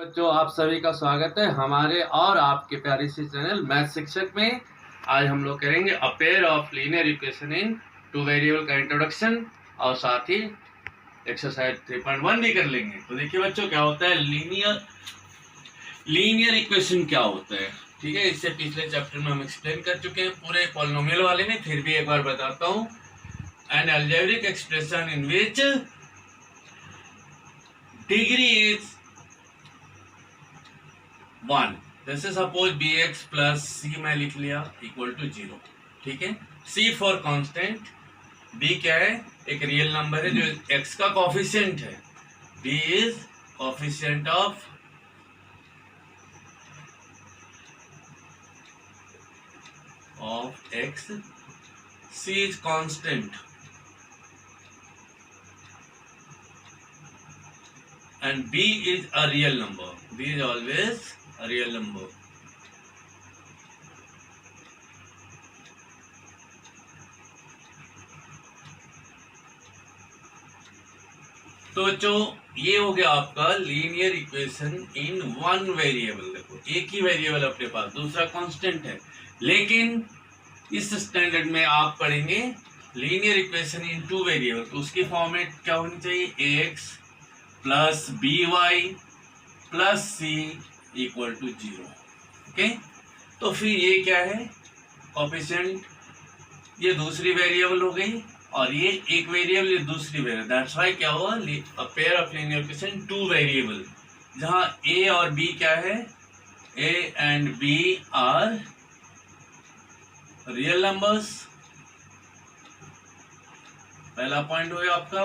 बच्चों, आप सभी का स्वागत है हमारे और आपके प्यारे से चैनल मैथ शिक्षक में। आज हम लोग करेंगे अ pair of linear equation in two variable का इंट्रोडक्शन और साथ ही एक्सरसाइज 3.1 भी कर लेंगे। तो देखिए बच्चों, क्या होता है लीनियर इक्वेशन क्या होता है। ठीक है, इससे पिछले चैप्टर में हम एक्सप्लेन कर चुके हैं पूरे पॉलिनोमियल वाले में, फिर भी एक बार बताता हूँ। N algebraic expression in which degree is 1। जैसे सपोज bx प्लस c मैं लिख लिया इक्वल टू 0। ठीक है, c फॉर कांस्टेंट, b क्या है, एक रियल नंबर है जो x का कोफिशिएंट है। b is coefficient of x, c is constant and b is a real number. b is always a real number. तो जो ये हो गया आपका linear equation in one variable. देखो, एक ही वेरिएबल अपने पास, दूसरा कांस्टेंट है, लेकिन इस स्टैंडर्ड में आप पढ़ेंगे linear equation in two variable. तो उसकी फॉर्मेट क्या होनी चाहिए, ax plus by plus c equal to 0। Okay, तो फिर ये क्या है, कोफिशिएंट, ये दूसरी वेरिएबल हो गई और ये एक वेरिएबल, ये दूसरी वेरिएबल। दैट्स व्हाई क्या हुआ, a pair of linear equation two variable, जहां a और b क्या है, a and b are real numbers. पहला पॉइंट हो गया आपका,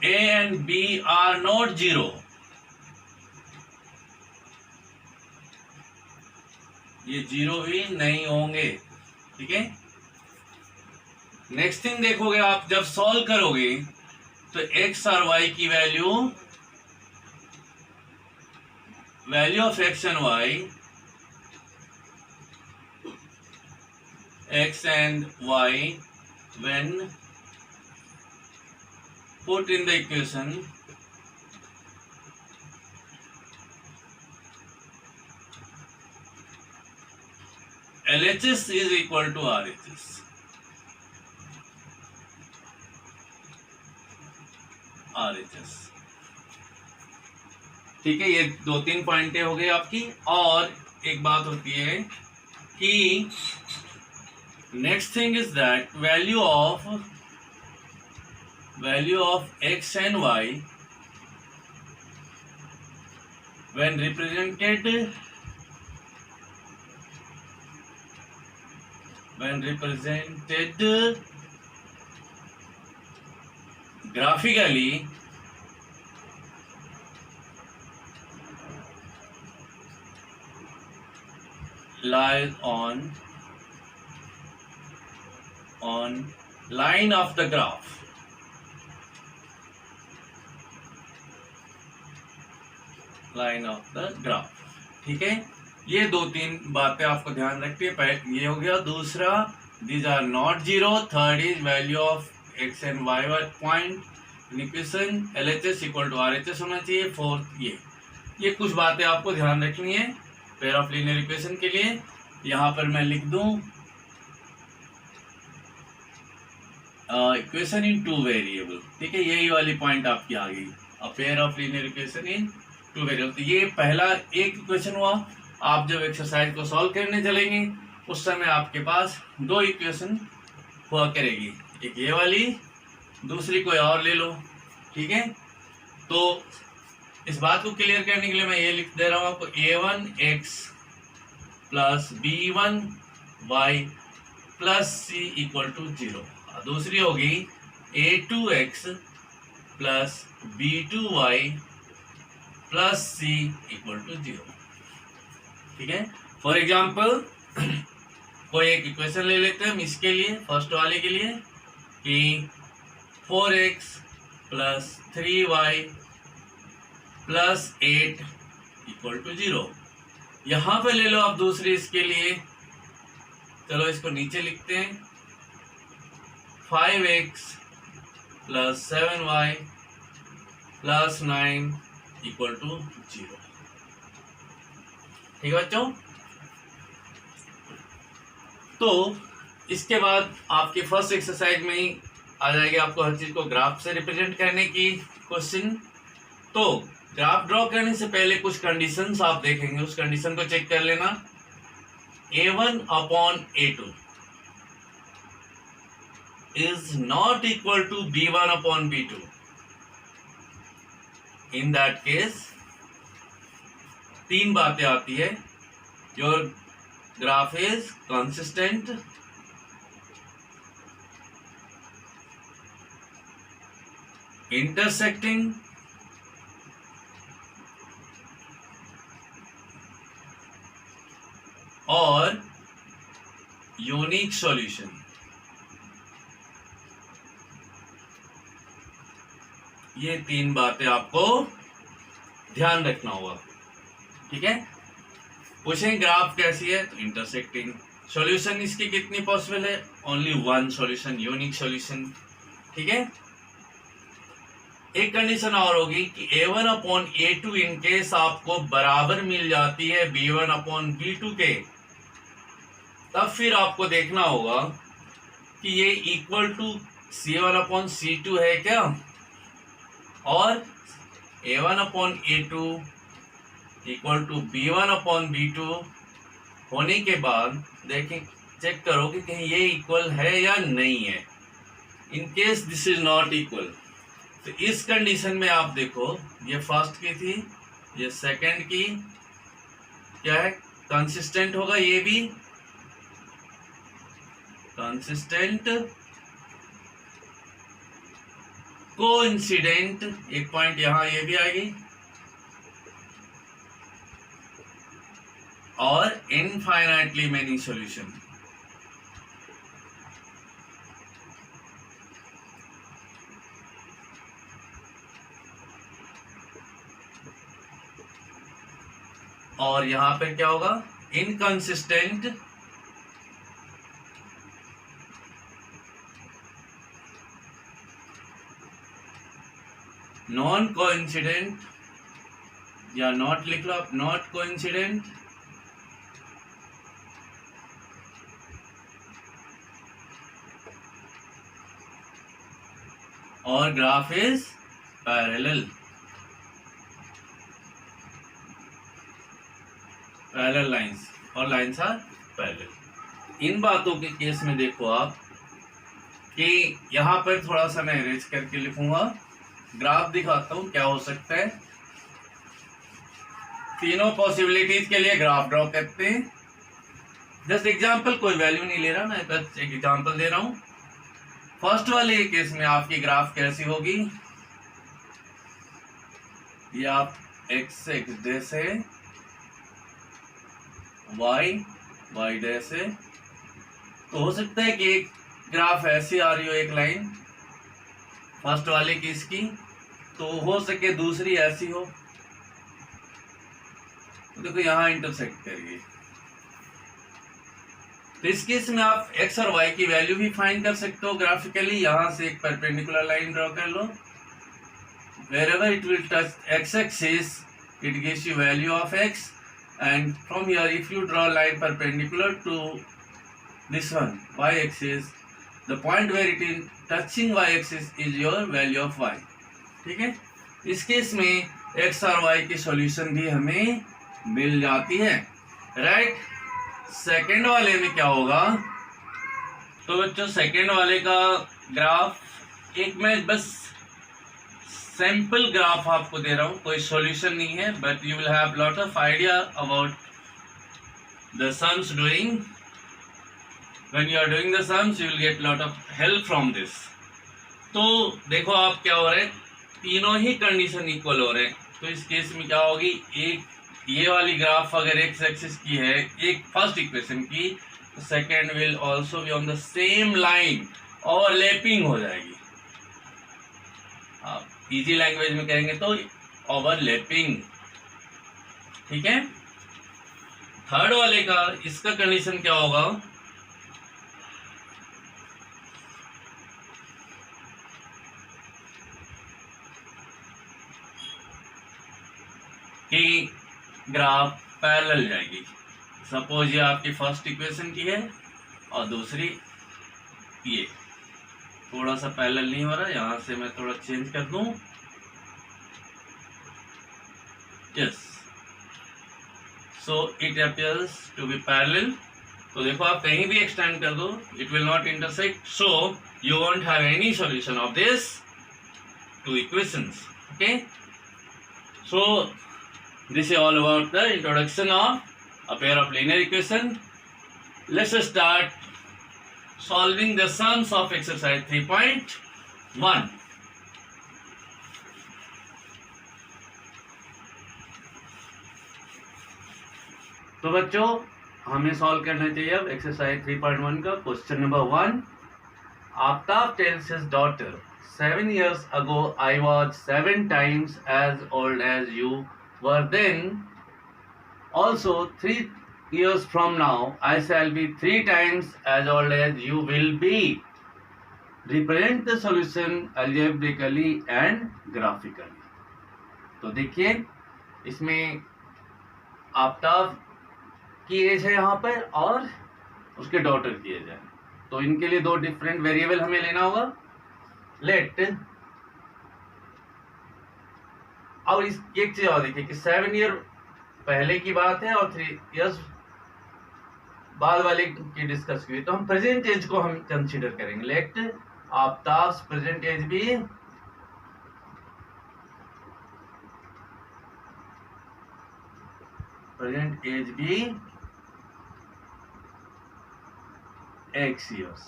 a and b are not 0। ये 0 भी नहीं होंगे। ठीक है, नेक्स्ट थिंग देखोगे आप, जब सॉल्व करोगे तो x और y की value of x and y, x and y when put in the equation LHS is equal to RHS। ठीक है, ये दो तीन पॉइंटें हो गई आपकी। और एक बात होती है कि next thing is that value of x and y when represented graphically lies on line of the graph। ठीक है, ये दो तीन बातें आपको ध्यान रखनी है। ये हो गया। दूसरा, these are not 0। Third is value of x and y point equation LHS equal to RHS होना चाहिए। फोर्थ, ये कुछ बातें आपको ध्यान रखनी है पेयर ऑफ लीनियर इक्वेशन के लिए। यहाँ पर मैं लिख दूं इक्वेशन इन टू वेरिएबल। ठीक है, यही वाली पॉइंट आपकी आ गई, अ pair of linear equation in two variable. तो ये पहला एक इक्वेशन हुआ। आप जब एक्सरसाइज को सॉल्व करने चलेंगे उस समय आपके पास दो इक्वेशन हुआ करेगी, एक ये वाली, दूसरी कोई और ले लो। ठीक है, तो इस बात को क्लियर करने के लिए मैं ये लिख दे रहा हूँ आपको, a1x plus b1y plus c equal to 0। दूसरी होगी a2x plus b2y plus c equal to 0। ठीक है, फॉर एग्जाम्पल कोई एक इक्वेशन ले लेते हैं हम इसके लिए, फर्स्ट वाले के लिए, कि 4x plus 3y plus 8 equal to 0। यहां पे ले लो आप दूसरी इसके लिए, चलो इसको नीचे लिखते हैं, 5x plus 7y plus 9 equal to 0। ठीक है बच्चों। तो इसके बाद आपके फर्स्ट एक्सरसाइज में ही आ जाएगी आपको हर चीज को ग्राफ से रिप्रेजेंट करने की क्वेश्चन। तो ग्राफ ड्रॉ करने से पहले कुछ कंडीशंस आप देखेंगे, उस कंडीशन को चेक कर लेना। a1 upon a2 is not equal to b1 upon b2। In that case तीन बातें आती है। Your graph is consistent, intersecting, और यूनिक सॉल्यूशन। ये तीन बातें आपको ध्यान रखना होगा। ठीक है। पूछें ग्राफ कैसी है, तो इंटरसेक्टिंग। सॉल्यूशन इसकी कितनी पॉसिबल है, only one solution, unique solution. ठीक है। एक कंडीशन और होगी कि a1 upon a2 in case आपको बराबर मिल जाती है b1 अपॉन b2 के, तब फिर आपको देखना होगा कि ये equal to c1 upon c2 है क्या, और a1 upon a2 equal to b1 upon b2 होने के बाद देखें, चेक करो कि कहीं ये इक्वल है या नहीं है। In case this is not equal, तो इस कंडीशन में आप देखो, ये फर्स्ट की थी, ये सेकंड की, क्या है, कंसिस्टेंट होगा, ये भी कंसिस्टेंट, कोइंसिडेंट, एक पॉइंट यहां ये भी आएगी, और इनफाइनाइटली मेनी सॉल्यूशन। और यहां पर क्या होगा, इनकंसिस्टेंट, नॉन कोइंसिडेंट, या नॉट लिख लो आप, नॉट कोइंसिडेंट, और graph is parallel. Parallel lines, और लाइंस आर पैरेलल। इन बातों के केस में देखो आप कि यहां पर थोड़ा सा मैं अरेंज करके लिखूंगा, ग्राफ दिखाता हूं क्या हो सकता है। तीनों पॉसिबिलिटीज के लिए ग्राफ ड्रॉ करते हैं। जस्ट एग्जांपल, कोई वैल्यू नहीं ले रहा, मैं बस एक एग्जांपल दे रहा हूं। फर्स्ट वाले केस में आपकी ग्राफ कैसी होगी, ये आप एक्स एक्स डैश है, वाई वाई डैश है, तो हो सकता है कि एक ग्राफ ऐसी आ रही हो, एक लाइन फर्स्ट वाले की इसकी, तो हो सके दूसरी ऐसी हो, तो देखो यहां इंटरसेक्ट करिए। तो इस केस में आप एक्स और वाई की वैल्यू भी फाइंड कर सकते हो ग्राफिकली। यहां से एक परपेंडिकुलर लाइन ड्रॉ कर लो, wherever it will touch x-axis it gives you value of x, and from here if you draw a line perpendicular to this one y-axis, the point where it is touching y-axis is your value of y। ठीक है। इस case में x और y की solution भी हमें मिल जाती है, राइट। सेकेंड वाले में क्या होगा, तो बच्चों सेकेंड वाले का ग्राफ, एक मैं बस सैंपल ग्राफ आपको दे रहा हूं, कोई सॉल्यूशन नहीं है, but you will have lot of idea about the sums doing. When you are doing the sums you will get lot of help from this. तो देखो आप क्या हो रहा है, तीनों ही कंडीशन इक्वल हो रहे हैं, तो इस केस में क्या होगी, एक ये वाली ग्राफ अगर एक्स एक्सिस की है, एक फर्स्ट इक्वेशन की, तो second will also be on the same line, overlapping हो जाएगी। आप इजी लैंग्वेज में कहेंगे तो ओवरलैपिंग। ठीक है। थर्ड वाले का, इसका कंडीशन क्या होगा, कि ग्राफ पैरेलल जाएगी। सपोज ये आपकी फर्स्ट इक्वेशन की है और दूसरी ये, थोड़ा सा पैरेलल नहीं हो रहा, यहाँ से मैं थोड़ा चेंज कर दूं। Yes, so it appears to be parallel. तो देखो आप कहीं भी एक्सटेंड कर दो, it will not intersect, so you won't have any solution of this two equations. Okay, so this is all about the introduction of a pair of linear equation. Let's start solving the sums of exercise 3.1. तो बच्चों हमें solve करना चाहिए अब exercise 3.1 का question number 1. Aftab tells his daughter, 7 years ago I was 7 times as old as you were then. Also 3 years from now I shall be 3 times as old as you will be. Represent the solution algebraically and graphically. तो देखिए इसमें आफ्ताब की as है यहाँ पर और उसके daughter की एज है, तो इनके लिए दो डिफरेंट वेरिएबल हमें लेना होगा. लेट और इस एक चीज और देखिए कि 7 ईयर पहले की बात है और 3 इयर्स बाद वाले की डिस्कस की, तो हम प्रेजेंट एज को हम कंसीडर करेंगे. लेट आफ्ताब प्रेजेंट एज भी X years.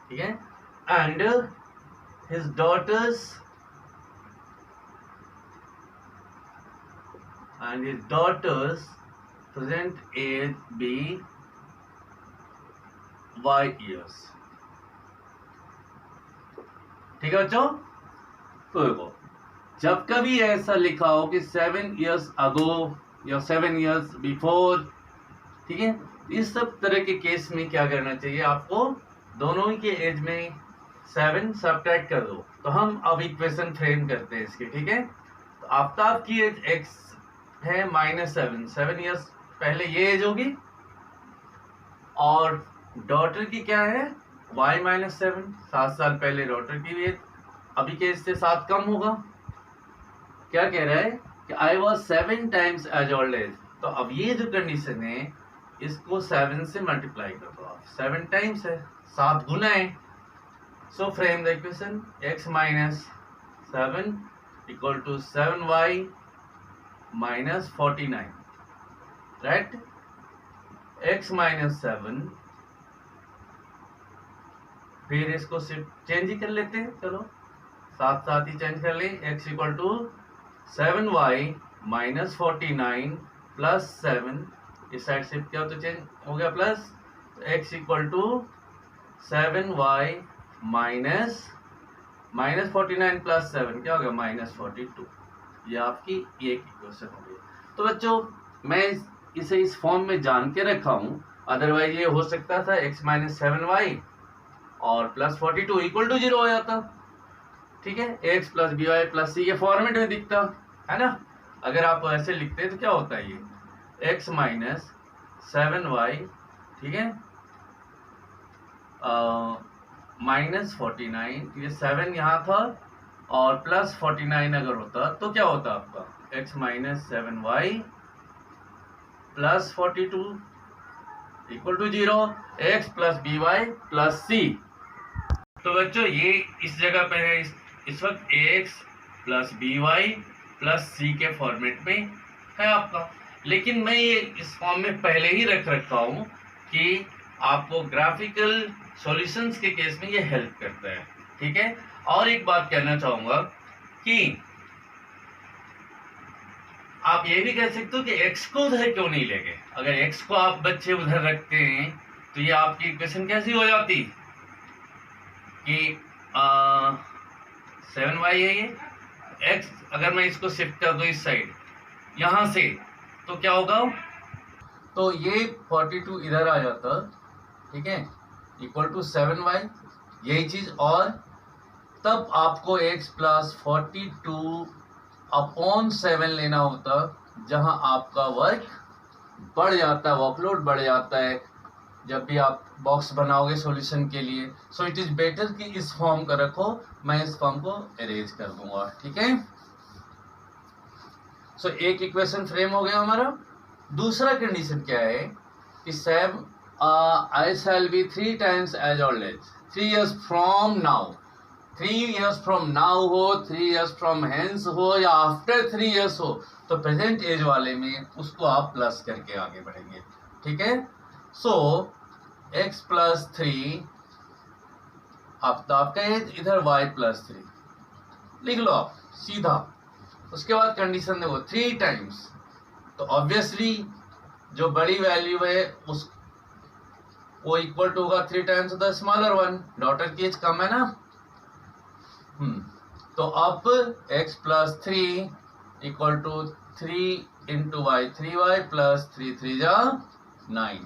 ठीक है, and his daughter's present age be Y years. ठीक है बच्चों, तो देखो जब कभी ऐसा लिखा हो कि 7 years ago या 7 years before, ठीक है, इस सब तरह के केस में क्या करना चाहिए आपको, दोनों ही के एज में 7 सब्ट्रैक्ट कर दो. तो हम अब इक्वेशन फ्रेम करते हैं इसके. ठीक है, तो आफ्ताब की एज x है -7, 7 इयर्स पहले ये एज होगी, और डॉटर की क्या है y -7, 7 साल पहले डॉटर की एज, अभी के एज से 7 कम होगा. क्या कह रहा है कि I was 7 times as old as. तो अब ये जो कंडीशन है इसको 7 से मल्टीप्लाई कर दो आप, 7 टाइम्स है, 7 गुना है. So frame the equation x minus 7 equal to 7y minus 49, right? x minus 7, फिर इसको सिर्फ चेंज ही कर लेते हैं, चलो साथ साथ ही चेंज कर ले. x equal to 7y minus 49 plus 7, इस साइड शिफ्ट किया तो चेंज हो गया plus, x equal to 7y minus 49 plus 7 क्या हो गया -42. ये आपकी एक इक्वेशन हो गई. तो बच्चों मैं इसे इस फॉर्म में जान के रखा हूँ, अदरवाइज ये हो सकता था x - 7y और प्लस 42 इक्वल टू 0 हो जाता. ठीक है, x plus B Y plus C के फॉर्मेट में दिखता है ना. अगर आप ऐसे लिखते हैं तो क्या होता है, ये x - 7y, ठीक है, -49, ये 7 यहाँ था और प्लस 49 अगर होता तो क्या होता आपका x - 7y plus 42 equal to 0, x plus B Y plus C. तो बच्चों ये इस जगह पे है, इस वक्त x plus B Y plus C के फॉर्मेट में है आपका. लेकिन मैं ये इस फॉर्म में पहले ही रखा हूँ कि आपको ग्राफिकल सॉल्यूशंस के केस में ये हेल्प करता है. ठीक है, और एक बात कहना चाहूंगा कि आप ये भी कह सकते हो कि x को उधर क्यों नहीं लेंगे. अगर x को आप बच्चे उधर रखते हैं तो ये आपकी इक्वेशन कैसी हो जाती कि 7y है ये x, अगर मैं इसको शिफ्ट कर दूं इस साइड यहां से तो क्या होगा, तो ये 42 इधर आ जाता. ठीक है, इक्वल टू 7y, यही चीज, और तब आपको x प्लस 42/7 लेना होता, जहां आपका वर्क बढ़ जाता है, वर्कलोड बढ़ जाता है जब भी आप बॉक्स बनाओगे सॉल्यूशन के लिए। सो इट इज बेटर कि इस फॉर्म का रखो, मैं इस फॉर्म को अरेंज कर दूंगा, ठीक है। सो एक इक्वेशन फ्रेम हो गया हमारा। दूसरा कंडीशन क्या है कि Sam I shall be 3 times as old as 3 years from now. 3 years from now हो, 3 years फ्रॉम हेंस हो, या आफ्टर 3 years हो, तो प्रेजेंट एज वाले में उसको आप प्लस करके आगे बढ़ेंगे, ठीक है। सो x प्लस 3, अब तो आपका एज, इधर y प्लस 3 लिख लो आप सीधा। उसके बाद कंडीशन देखो 3 टाइम्स, तो ऑब्वियसली जो बड़ी वैल्यू है उस वो इक्वल टू होगा 3 times the smaller one. Daughter की एज कम है ना। तो अब x plus 3 equal to 3 into y 3y plus 3 3 जा 9।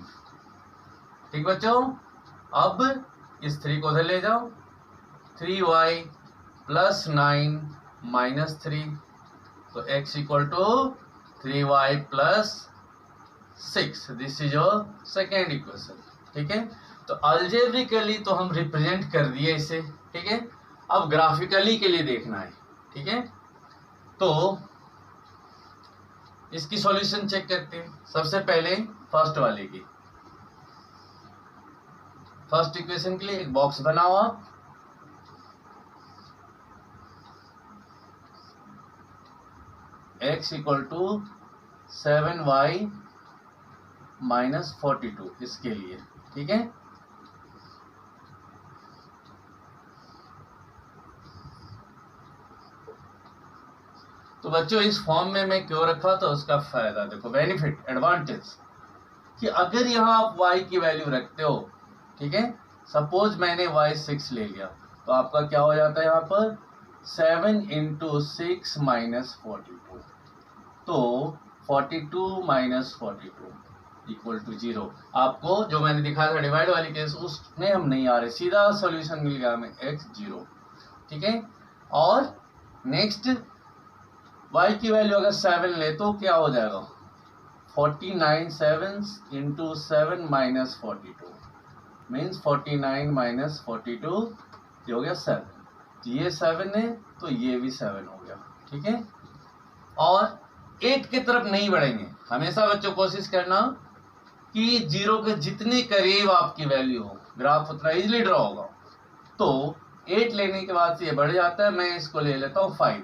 ठीक बच्चों, अब इस 3 को उधर ले जाओ, 3y प्लस 9 माइनस 3, तो x equal to 3y plus 6। This is your second equation, ठीक है। तो अल्जेब्रिकली तो हम रिप्रेजेंट कर दिए इसे, ठीक है। अब ग्राफिकली के लिए देखना है, ठीक है। तो इसकी सॉल्यूशन चेक करते हैं। सबसे पहले फर्स्ट वाले की, फर्स्ट इक्वेशन के लिए एक बॉक्स बनाओ आप। x equal to 7y minus 42 इसके लिए, ठीक है। तो बच्चों इस फॉर्म में मैं क्यों रखा था, उसका फायदा देखो, बेनिफिट, एडवांटेज, कि अगर यहाँ आप y की वैल्यू रखते हो, ठीक है, सपोज मैंने y 6 ले लिया, तो आपका क्या हो जाता है यहाँ पर 7 इंटू 6 माइनस 42, तो 42 माइनस 42 इक्वल टू 0। आपको जो मैंने दिखाया था डिवाइड वाली केस, उसमें हम नहीं आ रहे, सीधा सॉल्यूशन मिल गया हमें x 0, ठीक है। और नेक्स्ट y की वैल्यू अगर 7 ले तो क्या हो जाएगा 49 7 इंटू 7 माइनस 42 मीन्स 49 माइनस 42, ये हो गया 7। ये 7 है तो ये भी 7 हो गया, ठीक है। और 8 की तरफ नहीं बढ़ेंगे, हमेशा बच्चों कोशिश करना कि 0 के जितने करीब आपकी वैल्यू हो, ग्राफ उतना इजीली ड्रॉ होगा। तो 8 लेने के बाद से ये बढ़ जाता है, मैं इसको ले लेता हूँ 5,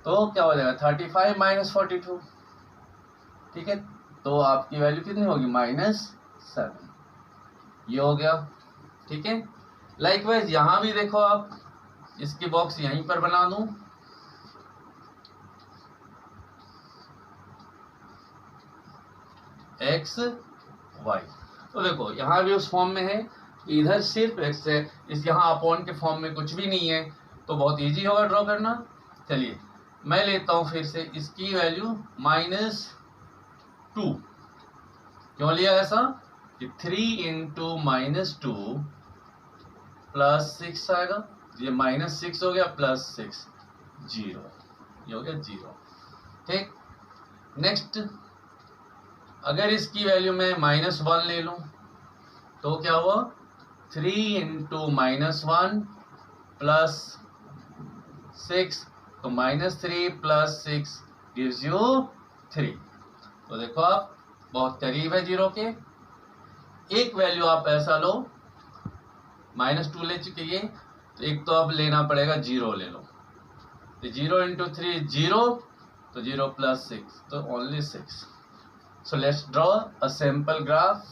तो क्या हो जाएगा 35 माइनस 42, ठीक है। तो आपकी वैल्यू कितनी होगी -7, ये हो गया, ठीक है। लाइकवाइज यहां भी देखो आप, इसकी बॉक्स यहीं पर बना दूं, x y, तो देखो यहां भी उस फॉर्म में है, इधर सिर्फ x है, इस यहाँ अपॉन के फॉर्म में कुछ भी नहीं है, तो बहुत इजी होगा ड्रॉ करना। चलिए मैं लेता हूं फिर से इसकी वैल्यू -2। क्यों लिया ऐसा कि 3 इंटू -2 प्लस 6 आएगा, ये -6 हो गया प्लस 6 0, ये हो गया 0, ठीक। नेक्स्ट अगर इसकी वैल्यू में -1 ले लूं तो क्या हुआ 3 इंटू -1 प्लस 6, तो -3 प्लस 6 गिव्स यू 3। तो देखो आप बहुत करीब है 0 के। एक वैल्यू आप ऐसा लो, -2 ले चुके ये, तो एक तो अब लेना पड़ेगा 0 ले लो, तो 0 इंटू 3 0, तो 0 प्लस 6, तो only 6। So let's draw a simple graph.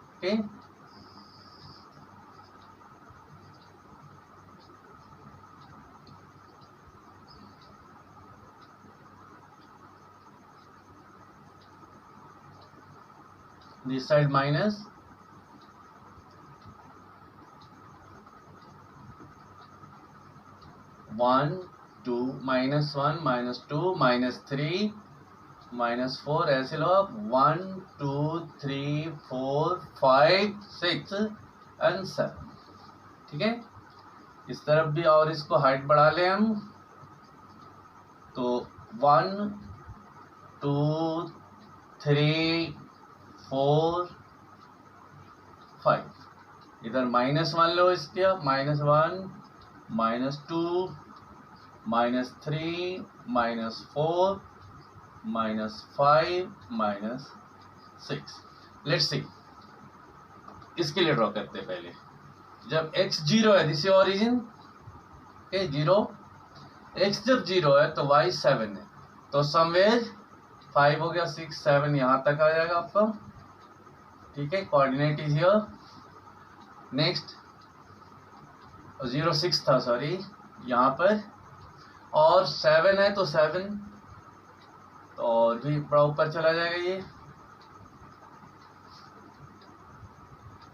Okay. This side minus, -1 2 -1 -2 -3 -4, ऐसे लो आप 1 2 3 4 5 6 एंड 7, ठीक है। इस तरफ भी, और इसको हाइट बढ़ा लें हम, तो 1 2 3 4 5, इधर -1 लो इसके, आप -1 -2 -3 -4 -5 -6। लेट्स सी, इसके लिए ड्रॉ करते हैं पहले। जब x 0 है, this is origin, okay 0, x जब 0 है तो y 7 है, तो समवेयर 5 हो गया, 6 7 यहाँ तक आ जाएगा आपका, ठीक है। Coordinate is here. नेक्स्ट 0 6 था, सॉरी, यहाँ पर, और 7 है तो 7 तो और भी बड़ा ऊपर चला जाएगा ये,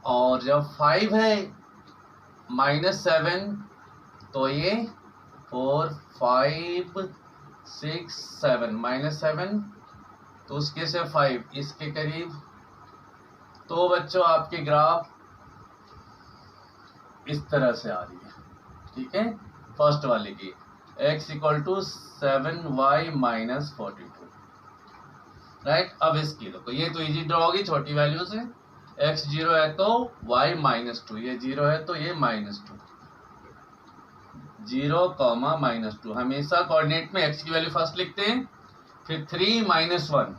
और जब 5 है -7 तो ये 4 5 6 7 -7 तो उसके से 5 इसके करीब। तो बच्चों आपके ग्राफ इस तरह से आ रही है, ठीक है। फर्स्ट वाले की x = 7y - 42, राइट। अब इसकी देखो, ये तो इजी ड्रॉ होगी छोटी वैल्यू से। x 0 है तो y -2, ये 0 है तो ये -2, 0, -2। हमेशा कोऑर्डिनेट में x की वैल्यू फर्स्ट लिखते हैं, फिर 3 -1,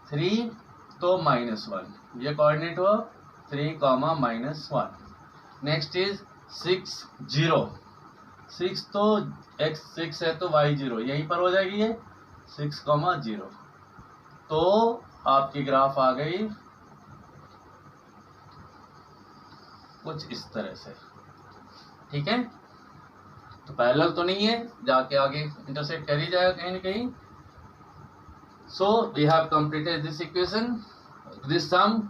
3 तो -1, ये कोऑर्डिनेट हुआ 3, -1। नेक्स्ट इज 6 0, 6 तो x 6 है तो y 0, यहीं पर हो जाएगी ये 6, 0। तो आपकी ग्राफ आ गई कुछ इस तरह से, ठीक है। तो पैरेलल तो नहीं है, जाके आगे इंटरसेक्ट कर ही जाएगा कहीं ना कहीं। So we have completed this equation, this sum.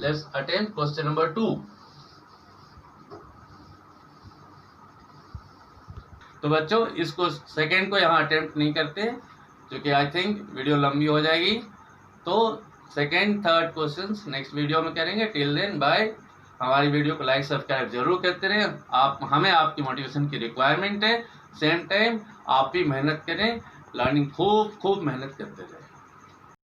Let's attempt question number 2। तो बच्चों इसको सेकंड को यहाँ अटेम्प्ट नहीं करते क्योंकि आई थिंक वीडियो लंबी हो जाएगी। तो second third questions next video में करेंगे। Till then bye. हमारी वीडियो को लाइक सब्सक्राइब जरूर करते रहें। हमें आपकी मोटिवेशन की रिक्वायरमेंट है। सेम टाइम आप भी मेहनत करें, लर्निंग खूब मेहनत करते रहें।